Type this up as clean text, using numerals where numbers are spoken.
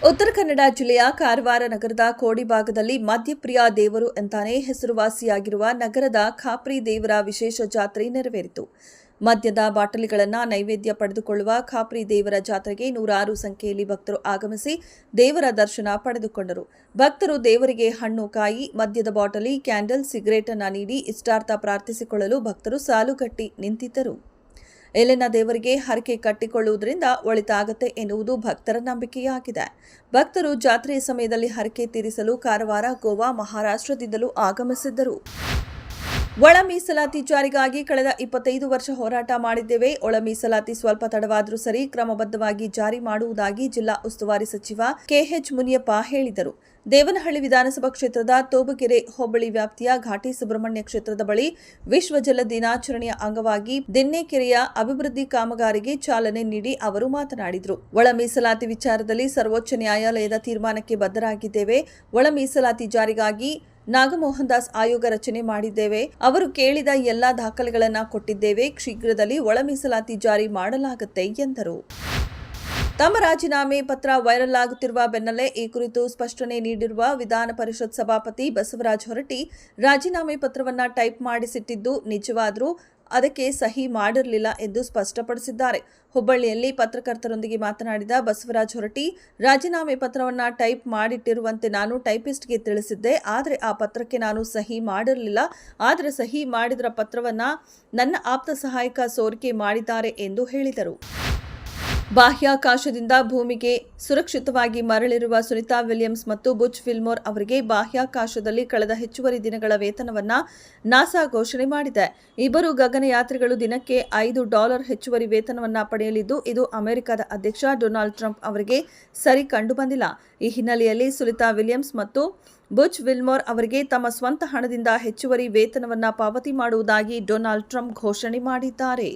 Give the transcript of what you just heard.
ಉತ್ತರ ಕನ್ನಡ ಜಿಲ್ಲೆಯ ಕಾರವಾರ ನಗರದ ಕೋಡಿ ಭಾಗದಲ್ಲಿ ಮದ್ಯಪ್ರಿಯ ದೇವರು ಅಂತಾನೆ ಹೆಸರುವಾಸಿಯಾಗಿರುವ ನಗರದ ಖಾಪ್ರಿ ದೇವರ ವಿಶೇಷ ಜಾತ್ರೆ ನೆರವೇರಿತು. ಮದ್ಯದ ಬಾಟಲಿಗಳನ್ನು ನೈವೇದ್ಯ ಪಡೆದುಕೊಳ್ಳುವ ಖಾಪ್ರಿ ದೇವರ ಜಾತ್ರೆಗೆ ನೂರಾರು ಸಂಖ್ಯೆಯಲ್ಲಿ ಭಕ್ತರು ಆಗಮಿಸಿ ದೇವರ ದರ್ಶನ ಪಡೆದುಕೊಂಡರು. ಭಕ್ತರು ದೇವರಿಗೆ ಹಣ್ಣು, ಕಾಯಿ, ಮದ್ಯದ ಬಾಟಲಿ, ಕ್ಯಾಂಡಲ್, ಸಿಗರೇಟ್ ಅನ್ನು ನೀಡಿ ಇಷ್ಟಾರ್ಥ ಪ್ರಾರ್ಥಿಸಿಕೊಳ್ಳಲು ಭಕ್ತರು ಸಾಲುಗಟ್ಟಿ ನಿಂತಿದ್ದರು. ಎಲೆನ ದೇವರಿಗೆ ಹರಕೆ ಕಟ್ಟಿಕೊಳ್ಳುವುದರಿಂದ ಒಳಿತಾಗತ್ತೆ ಎನ್ನುವುದು ಭಕ್ತರ ನಂಬಿಕೆಯಾಗಿದೆ. ಭಕ್ತರು ಜಾತ್ರೆಯ ಸಮಯದಲ್ಲಿ ಹರಕೆ ತೀರಿಸಲು ಕಾರವಾರ, ಗೋವಾ, ಮಹಾರಾಷ್ಟ್ರದಿಂದಲೂ ಆಗಮಿಸಿದ್ದರು. ಒಳ ಮೀಸಲಾತಿ ಜಾರಿಗಾಗಿ ಕಳೆದ 25 ವರ್ಷ ಹೋರಾಟ ಮಾಡಿದ್ದೇವೆ. ಒಳ ಮೀಸಲಾತಿ ಸ್ವಲ್ಪ ತಡವಾದರೂ ಸರಿ, ಕ್ರಮಬದ್ಧವಾಗಿ ಜಾರಿ ಮಾಡುವುದಾಗಿ ಜಿಲ್ಲಾ ಉಸ್ತುವಾರಿ ಸಚಿವ ಕೆಎಚ್ ಮುನಿಯಪ್ಪ ಹೇಳಿದರು. ದೇವನಹಳ್ಳಿ ವಿಧಾನಸಭಾ ಕ್ಷೇತ್ರದ ತೋಬಗೆರೆ ಹೋಬಳಿ ವ್ಯಾಪ್ತಿಯ ಘಾಟಿ ಸುಬ್ರಹ್ಮಣ್ಯ ಕ್ಷೇತ್ರದ ಬಳಿ ವಿಶ್ವ ಜಲ ದಿನಾಚರಣೆಯ ಅಂಗವಾಗಿ ದಿನ್ನೆಕೆರೆಯ ಅಭಿವೃದ್ಧಿ ಕಾಮಗಾರಿಗೆ ಚಾಲನೆ ನೀಡಿ ಅವರು ಮಾತನಾಡಿದರು. ಒಳ ಮೀಸಲಾತಿ ವಿಚಾರದಲ್ಲಿ ಸರ್ವೋಚ್ಚ ನ್ಯಾಯಾಲಯದ ತೀರ್ಮಾನಕ್ಕೆ ಬದ್ಧರಾಗಿದ್ದೇವೆ. ಒಳ ಮೀಸಲಾತಿ ಜಾರಿಗಾಗಿ ನಾಗಮೋಹನ್ ದಾಸ್ ಆಯೋಗ ರಚನೆ ಮಾಡಿದ್ದೇವೆ. ಅವರು ಕೇಳಿದ ಎಲ್ಲಾ ದಾಖಲೆಗಳನ್ನು ಕೊಟ್ಟಿದ್ದೇವೆ. ಶೀಘ್ರದಲ್ಲಿ ಒಳ ಮೀಸಲಾತಿ ಜಾರಿ ಮಾಡಲಾಗುತ್ತೆ ಎಂದರು. ತಮ್ಮ ರಾಜೀನಾಮೆ ಪತ್ರ ವೈರಲ್ ಆಗುತ್ತಿರುವ ಬೆನ್ನಲ್ಲೇ ಈ ಕುರಿತು ಸ್ಪಷ್ಟನೆ ನೀಡಿರುವ ವಿಧಾನ ಪರಿಷತ್ ಸಭಾಪತಿ ಬಸವರಾಜ ಹೊರಟ್ಟಿ, ರಾಜೀನಾಮೆ ಪತ್ರವನ್ನು ಟೈಪ್ ಮಾಡಿಸಿಟ್ಟಿದ್ದು ನಿಜವಾದರೂ ಅದಕ್ಕೆ ಸಹಿ ಮಾಡಿರಲಿಲ್ಲ ಎಂದು ಸ್ಪಷ್ಟಪಡಿಸಿದ್ದಾರೆ. ಹುಬ್ಬಳ್ಳಿಯಲ್ಲಿ ಪತ್ರಕರ್ತರೊಂದಿಗೆ ಮಾತನಾಡಿದ ಬಸವರಾಜ ಹೊರಟ್ಟಿ, ರಾಜೀನಾಮೆ ಪತ್ರವನ್ನು ಟೈಪ್ ಮಾಡಿಟ್ಟಿರುವಂತೆ ನಾನು ಟೈಪಿಸ್ಟ್ಗೆ ತಿಳಿಸಿದ್ದೆ. ಆದರೆ ಆ ಪತ್ರಕ್ಕೆ ನಾನು ಸಹಿ ಮಾಡಿರಲಿಲ್ಲ. ಆದರೆ ಸಹಿ ಮಾಡಿದ ಪತ್ರವನ್ನು ನನ್ನ ಆಪ್ತ ಸಹಾಯಕ ಸೋರಿಕೆ ಮಾಡಿದ್ದಾರೆ ಎಂದು ಹೇಳಿದರು. ಬಾಹ್ಯಾಕಾಶದಿಂದ ಭೂಮಿಗೆ ಸುರಕ್ಷಿತವಾಗಿ ಮರಳಿರುವ ಸುನಿತಾ ವಿಲಿಯಮ್ಸ್ ಮತ್ತು ಬುಚ್ ವಿಲ್ಮೋರ್ ಅವರಿಗೆ ಬಾಹ್ಯಾಕಾಶದಲ್ಲಿ ಕಳೆದ ಹೆಚ್ಚುವರಿ ದಿನಗಳ ವೇತನವನ್ನು ನಾಸಾ ಘೋಷಣೆ ಮಾಡಿದೆ. ಇಬ್ಬರು ಗಗನಯಾತ್ರಿಗಳು ದಿನಕ್ಕೆ $5 ಹೆಚ್ಚುವರಿ ವೇತನವನ್ನು ಪಡೆಯಲಿದ್ದು, ಇದು ಅಮೆರಿಕದ ಅಧ್ಯಕ್ಷ ಡೊನಾಲ್ಡ್ ಟ್ರಂಪ್ ಅವರಿಗೆ ಸರಿ ಕಂಡುಬಂದಿಲ್ಲ. ಈ ಹಿನ್ನೆಲೆಯಲ್ಲಿ ಸುನಿತಾ ವಿಲಿಯಮ್ಸ್ ಮತ್ತು ಬುಚ್ ವಿಲ್ಮೋರ್ ಅವರಿಗೆ ತಮ್ಮ ಸ್ವಂತ ಹಣದಿಂದ ಹೆಚ್ಚುವರಿ ವೇತನವನ್ನು ಪಾವತಿ ಮಾಡುವುದಾಗಿ ಡೊನಾಲ್ಡ್ ಟ್ರಂಪ್ ಘೋಷಣೆ ಮಾಡಿದ್ದಾರೆ.